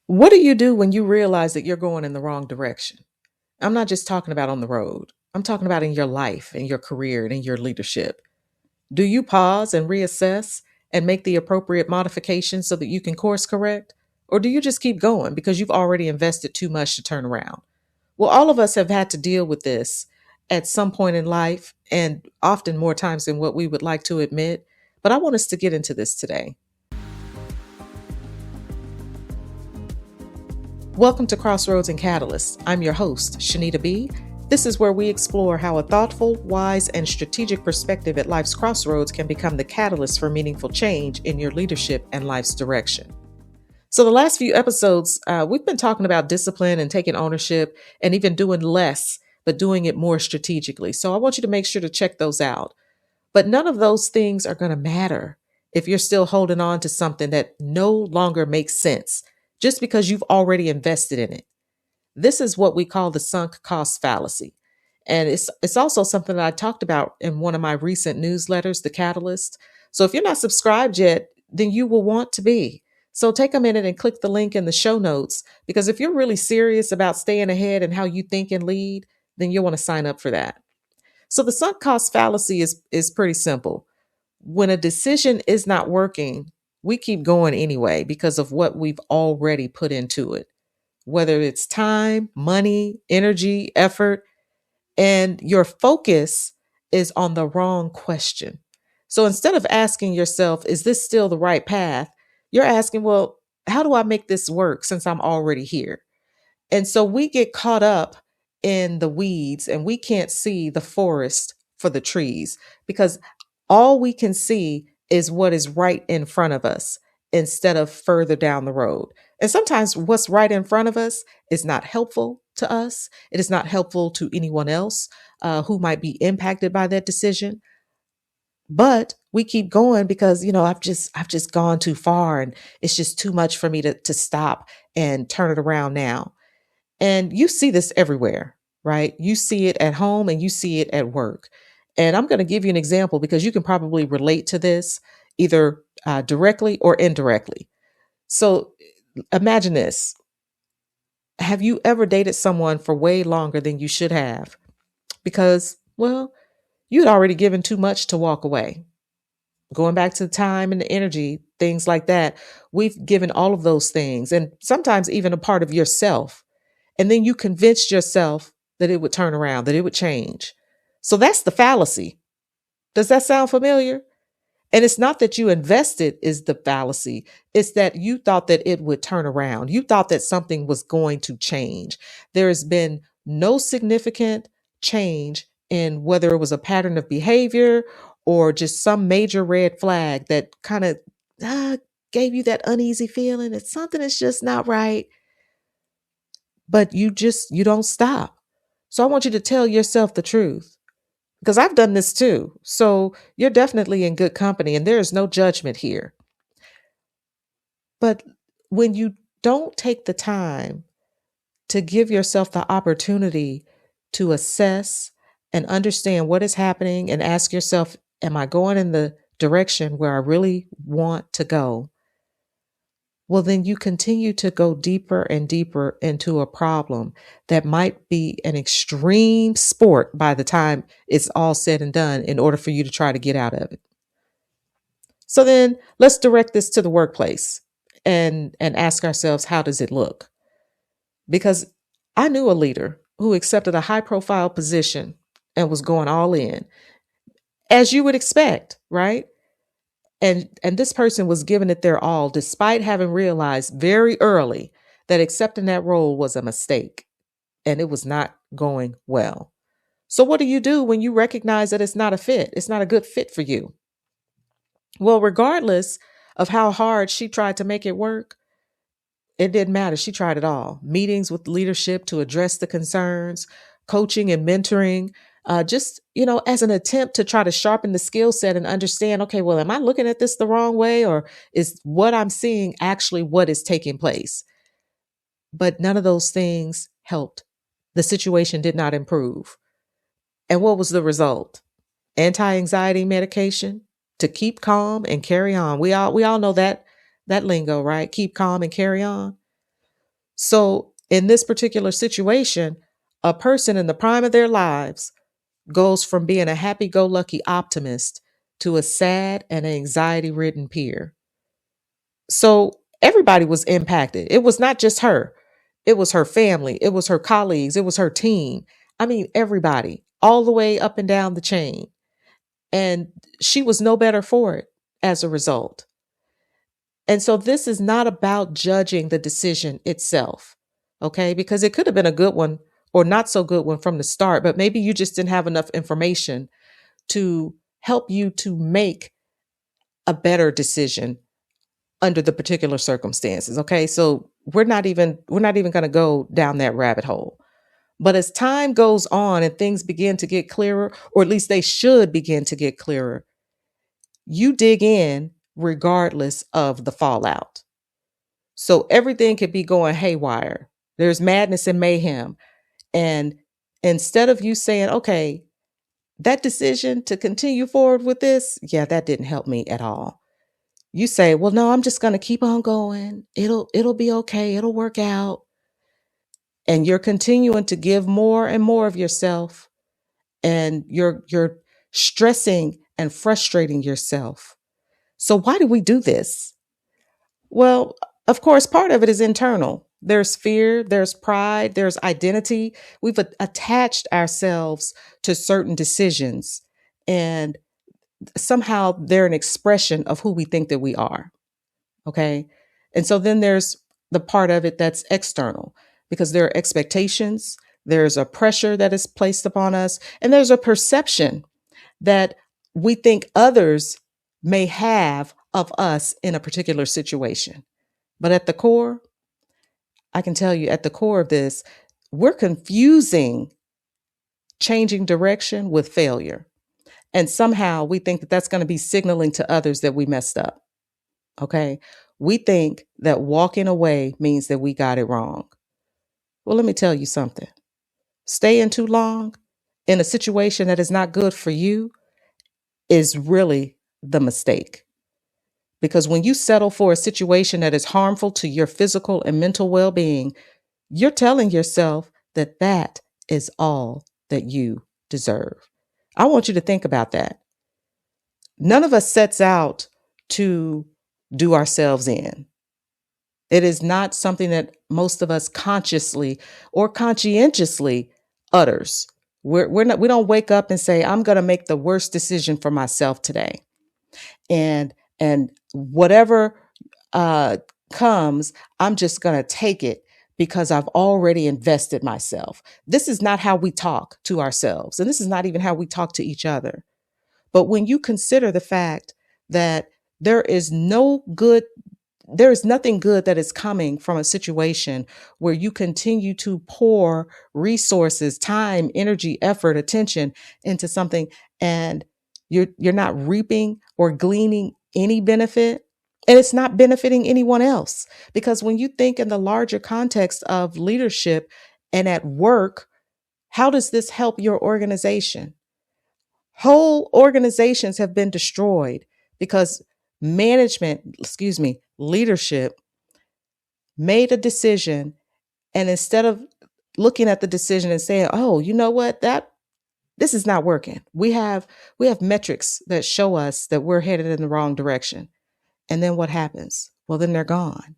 What do you do when you realize that you're going in the wrong direction? I'm not just talking about on the road. I'm talking about in your life, in your career, and in your leadership. Do you pause and reassess and make the appropriate modifications so that you can course correct? Or do you just keep going because you've already invested too much to turn around? Well, all of us have had to deal with this at some point in life, and often more times than what we would like to admit. But I want us to get into this today. Welcome to Crossroads and Catalysts. I'm your host, Shenita B. This is where we explore how a thoughtful, wise, and strategic perspective at life's crossroads can become the catalyst for meaningful change in your leadership and life's direction. So, the last few episodes, we've been talking about discipline and taking ownership and even doing less, but doing it more strategically. So, I want you to make sure to check those out. But none of those things are going to matter if you're still holding on to something that no longer makes sense just because you've already invested in it. This is what we call the sunk cost fallacy. And it's also something that I talked about in one of my recent newsletters, The Catalyst. So if you're not subscribed yet, then you will want to be. So take a minute and click the link in the show notes, because if you're really serious about staying ahead and how you think and lead, then you'll want to sign up for that. So the sunk cost fallacy is pretty simple. When a decision is not working, we keep going anyway because of what we've already put into it, whether it's time, money, energy, effort, and your focus is on the wrong question. So instead of asking yourself, is this still the right path? You're asking, well, how do I make this work since I'm already here? And so we get caught up in the weeds and we can't see the forest for the trees because all we can see is what is right in front of us instead of further down the road. And sometimes what's right in front of us is not helpful to us. It is not helpful to anyone else who might be impacted by that decision. But we keep going because, I've just gone too far and it's just too much for me to stop and turn it around now. And you see this everywhere, right? You see it at home and you see it at work. And I'm going to give you an example because you can probably relate to this either directly or indirectly. So imagine this. Have you ever dated someone for way longer than you should have? Because, well, you had already given too much to walk away. Going back to the time and the energy, things like that. We've given all of those things and sometimes even a part of yourself. And then you convinced yourself that it would turn around, that it would change. So that's the fallacy. Does that sound familiar? And it's not that you invested is the fallacy. It's that you thought that it would turn around. You thought that something was going to change. There has been no significant change in whether it was a pattern of behavior or just some major red flag that kind of gave you that uneasy feeling that something is just not right. But you don't stop. So I want you to tell yourself the truth because I've done this too. So you're definitely in good company and there is no judgment here. But when you don't take the time to give yourself the opportunity to assess and understand what is happening and ask yourself, am I going in the direction where I really want to go? Well, then you continue to go deeper and deeper into a problem that might be an extreme sport by the time it's all said and done in order for you to try to get out of it. So then let's direct this to the workplace and ask ourselves, how does it look? Because I knew a leader who accepted a high profile position and was going all in, as you would expect, right? And this person was giving it their all despite having realized very early that accepting that role was a mistake and it was not going well. So what do you do when you recognize that it's not a fit? It's not a good fit for you. Well, regardless of how hard she tried to make it work, it didn't matter. She tried it all. Meetings with leadership to address the concerns, coaching and mentoring, as an attempt to try to sharpen the skill set and understand, okay, well, am I looking at this the wrong way or is what I'm seeing actually what is taking place? But none of those things helped. The situation did not improve. And what was the result? Anti-anxiety medication to keep calm and carry on. We all know that lingo, right? Keep calm and carry on. So, in this particular situation, a person in the prime of their lives goes from being a happy go lucky optimist to a sad and anxiety ridden peer. So, everybody was impacted. It was not just her, it was her family, it was her colleagues, it was her team. I mean, everybody, all the way up and down the chain. And she was no better for it as a result. And so this is not about judging the decision itself, okay? Because it could have been a good one or not so good one from the start, but maybe you just didn't have enough information to help you to make a better decision under the particular circumstances, okay? So we're not even going to go down that rabbit hole. But as time goes on and things begin to get clearer, or at least they should begin to get clearer, you dig in regardless of the fallout. So everything could be going haywire. There's madness and mayhem. And instead of you saying, okay, that decision to continue forward with this, yeah, that didn't help me at all. You say, well, no, I'm just going to keep on going. It'll be okay. It'll work out. And you're continuing to give more and more of yourself, and you're stressing and frustrating yourself. So why do we do this? Well, of course, part of it is internal. There's fear, there's pride, there's identity. We've attached ourselves to certain decisions, and somehow they're an expression of who we think that we are. Okay. And so then there's the part of it that's external, because there are expectations, there's a pressure that is placed upon us, and there's a perception that we think others may have of us in a particular situation. But at the core, I can tell you at the core of this, we're confusing changing direction with failure. And somehow we think that that's going to be signaling to others that we messed up. Okay. We think that walking away means that we got it wrong. Well, let me tell you something. Staying too long in a situation that is not good for you is really the mistake. Because when you settle for a situation that is harmful to your physical and mental well being, you're telling yourself that that is all that you deserve. I want you to think about that. None of us sets out to do ourselves in. It is not something that most of us consciously or conscientiously utters. We don't wake up and say, I'm going to make the worst decision for myself today. And whatever comes, I'm just going to take it because I've already invested myself. This is not how we talk to ourselves. And this is not even how we talk to each other. But when you consider the fact that there is nothing good that is coming from a situation where you continue to pour resources, time, energy, effort, attention into something, and you're not reaping or gleaning any benefit, and it's not benefiting anyone else. Because when you think in the larger context of leadership and at work, how does this help your organization? Whole organizations have been destroyed because leadership made a decision, and instead of looking at the decision and saying, "Oh, you know what? This is not working. We have metrics that show us that we're headed in the wrong direction." And then what happens? Well, then they're gone.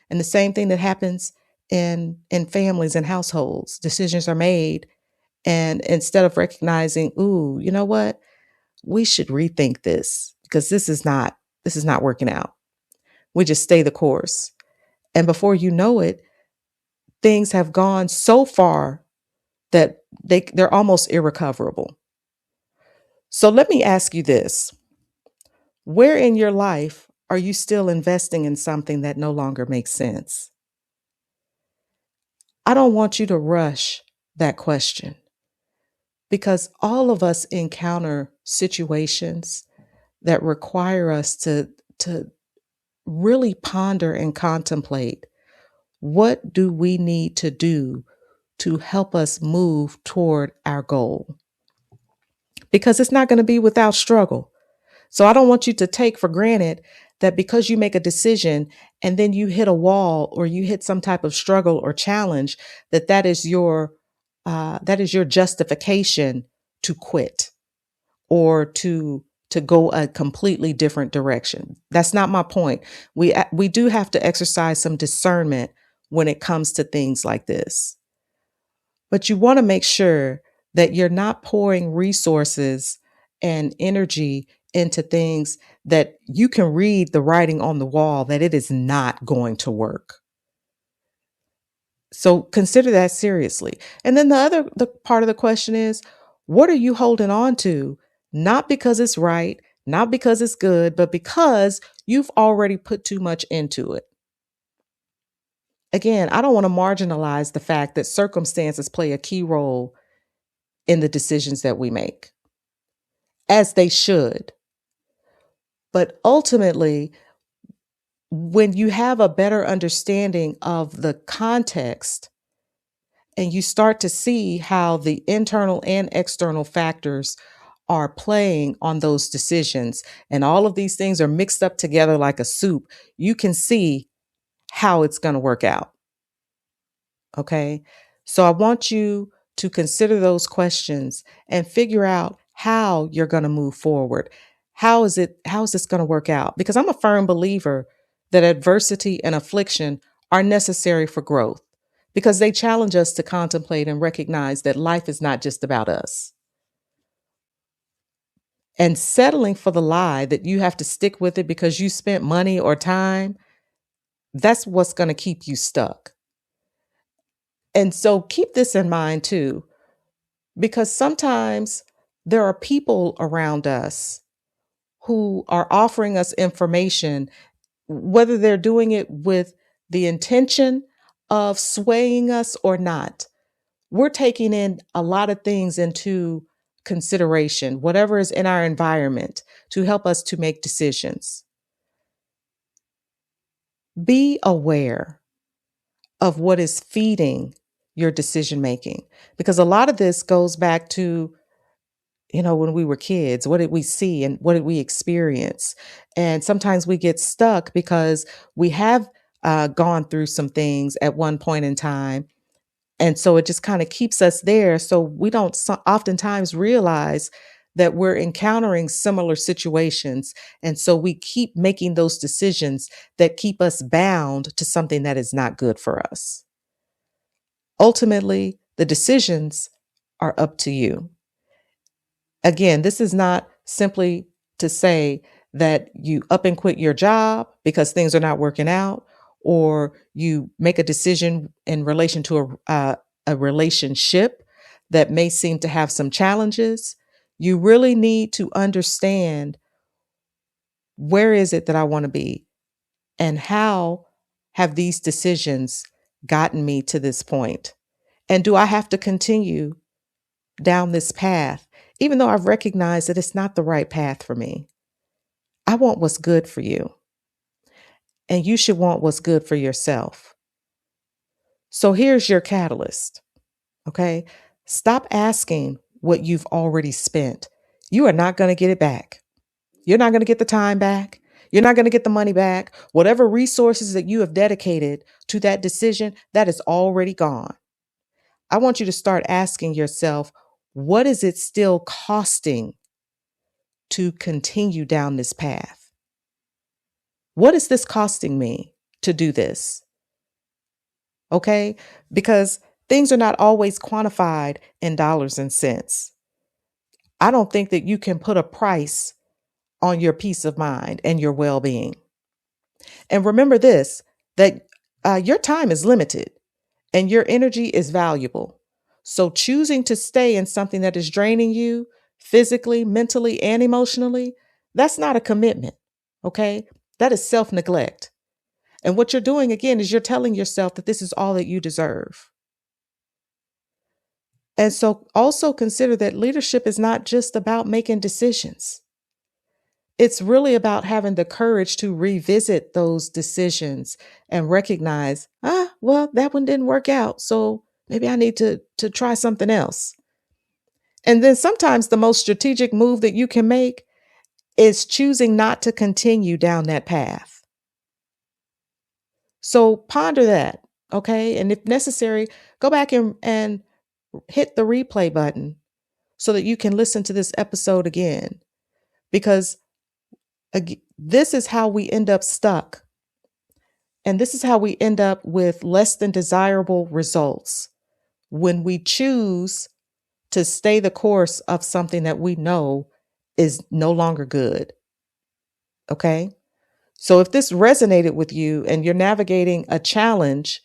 And the same thing that happens in families and households. Decisions are made, and instead of recognizing, "Ooh, you know what? We should rethink this because this is not working out." We just stay the course. And before you know it, things have gone so far that they're almost irrecoverable. So let me ask you this. Where in your life are you still investing in something that no longer makes sense? I don't want you to rush that question, because all of us encounter situations that require us to really ponder and contemplate, what do we need to do to help us move toward our goal? Because it's not going to be without struggle. So I don't want you to take for granted that because you make a decision and then you hit a wall or you hit some type of struggle or challenge, that is your justification to quit or to go a completely different direction. That's not my point. We do have to exercise some discernment when it comes to things like this. But you want to make sure that you're not pouring resources and energy into things that you can read the writing on the wall that it is not going to work. So consider that seriously. And then the part of the question is, what are you holding on to? Not because it's right, not because it's good, but because you've already put too much into it. Again, I don't want to marginalize the fact that circumstances play a key role in the decisions that we make, as they should. But ultimately, when you have a better understanding of the context and you start to see how the internal and external factors are playing on those decisions, and all of these things are mixed up together like a soup, you can see how it's going to work out. Okay. So I want you to consider those questions and figure out how you're going to move forward. How is this going to work out? Because I'm a firm believer that adversity and affliction are necessary for growth because they challenge us to contemplate and recognize that life is not just about us. And settling for the lie that you have to stick with it because you spent money or time, that's what's going to keep you stuck. And so keep this in mind too, because sometimes there are people around us who are offering us information, whether they're doing it with the intention of swaying us or not. We're taking in a lot of things into consideration, whatever is in our environment, to help us to make decisions. Be aware of what is feeding your decision making, because a lot of this goes back to, when we were kids. What did we see and what did we experience? And sometimes we get stuck because we have gone through some things at one point in time. And so it just kind of keeps us there. So we don't oftentimes realize that we're encountering similar situations. And so we keep making those decisions that keep us bound to something that is not good for us. Ultimately, the decisions are up to you. Again, this is not simply to say that you up and quit your job because things are not working out, or you make a decision in relation to a relationship that may seem to have some challenges. You really need to understand, where is it that I want to be, and how have these decisions gotten me to this point? And do I have to continue down this path, even though I've recognized that it's not the right path for me? I want what's good for you, and you should want what's good for yourself. So here's your catalyst. Okay. Stop asking what you've already spent. You are not going to get it back. You're not going to get the time back. You're not going to get the money back. Whatever resources that you have dedicated to that decision, that is already gone. I want you to start asking yourself, what is it still costing to continue down this path? What is this costing me to do this? Okay? Because things are not always quantified in dollars and cents. I don't think that you can put a price on your peace of mind and your well-being. And remember this, that your time is limited and your energy is valuable. So choosing to stay in something that is draining you physically, mentally, and emotionally, that's not a commitment. Okay? That is self-neglect. And what you're doing, again, is you're telling yourself that this is all that you deserve. And so also consider that leadership is not just about making decisions. It's really about having the courage to revisit those decisions and recognize, well, that one didn't work out. So maybe I need to try something else. And then sometimes the most strategic move that you can make is choosing not to continue down that path. So ponder that, okay? And if necessary, go back and hit the replay button so that you can listen to this episode again. Because this is how we end up stuck. And this is how we end up with less than desirable results when we choose to stay the course of something that we know is no longer good. Okay? So if this resonated with you and you're navigating a challenge,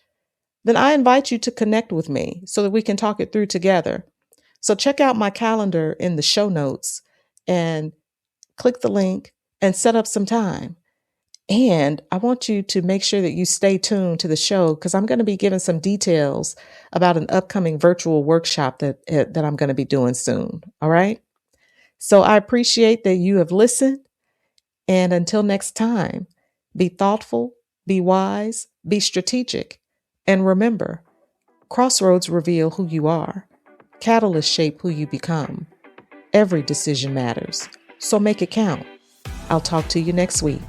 then I invite you to connect with me so that we can talk it through together. So check out my calendar in the show notes and click the link and set up some time. And I want you to make sure that you stay tuned to the show because I'm going to be giving some details about an upcoming virtual workshop that I'm going to be doing soon. All right. So I appreciate that you have listened. And until next time, be thoughtful, be wise, be strategic. And remember, crossroads reveal who you are. Catalysts shape who you become. Every decision matters. So make it count. I'll talk to you next week.